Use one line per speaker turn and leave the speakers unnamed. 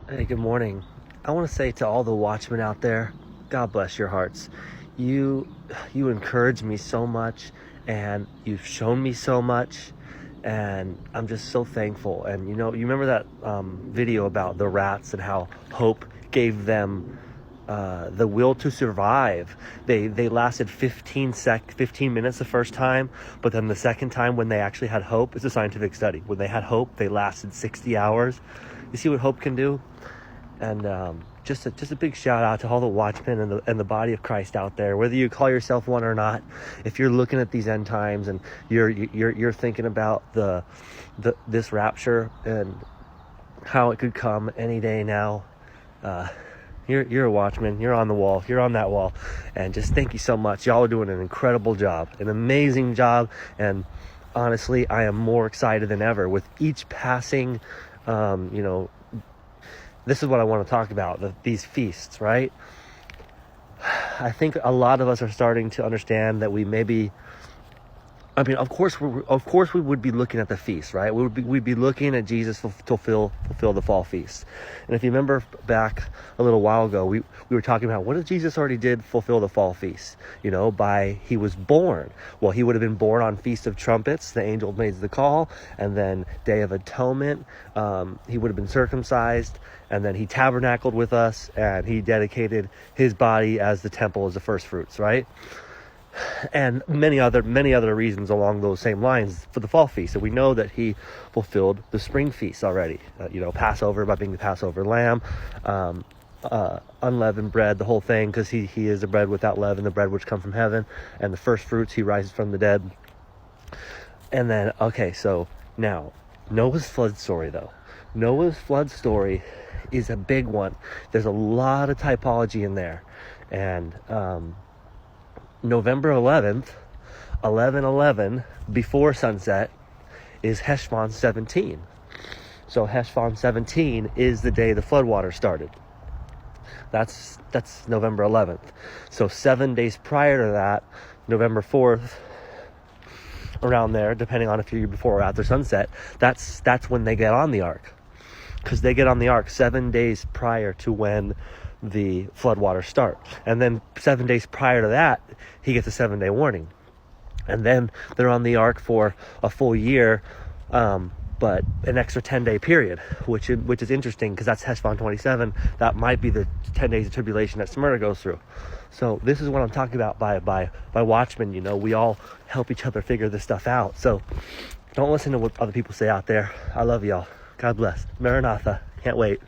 Hey, good morning. I want to say to all the Watchmen out there, God bless your hearts. You you encourage me so much, and you've shown me so much, and I'm just so thankful. And you remember that video about the rats and how hope gave them the will to survive. They lasted 15 minutes the first time, but then the second time when they actually had hope, it's a scientific study. When they had hope, they lasted 60 hours. You see what hope can do? And just a big shout out to all the watchmen and the body of Christ out there, whether you call yourself one or not. If you're looking at these end times and you're thinking about this rapture and how it could come any day now, you're a watchman. You're on the wall. You're on that wall. And just thank you so much. Y'all are doing an incredible job, an amazing job. And honestly, I am more excited than ever with each passing. This is what I want to talk about, these feasts, right? I think a lot of us are starting to understand that of course we would be looking at the feast, right? We'd be looking at Jesus fulfill the fall feast. And if you remember back a little while ago, we were talking about what if Jesus already did fulfill the fall feast? He was born. Well, he would have been born on Feast of Trumpets. The angel made the call, and then Day of Atonement. He would have been circumcised, and then he tabernacled with us, and he dedicated his body as the temple as the first fruits, right? And many other reasons along those same lines for the fall feast. And we know that he fulfilled the spring feast already. Passover by being the Passover lamb, unleavened bread, the whole thing, because he is the bread without leaven, the bread which come from heaven, and the first fruits, he rises from the dead. And then, so now Noah's flood story, though. Noah's flood story is a big one. There's a lot of typology in there, and November 11th, 11/11, before sunset, is Heshvan 17. So Heshvan 17 is the day the floodwater started. That's November 11th. So 7 days prior to that, November 4th, around there, depending on if you're before or after sunset, that's when they get on the ark. Because they get on the ark 7 days prior to when the floodwaters start. And then 7 days prior to that, he gets a 7-day warning. And then they're on the ark for a full year, but an extra 10-day period, which is interesting because that's Heshvan 27. That might be the 10 days of tribulation that Smyrna goes through. So this is what I'm talking about by Watchmen. We all help each other figure this stuff out. So don't listen to what other people say out there. I love y'all. God bless. Maranatha. Can't wait.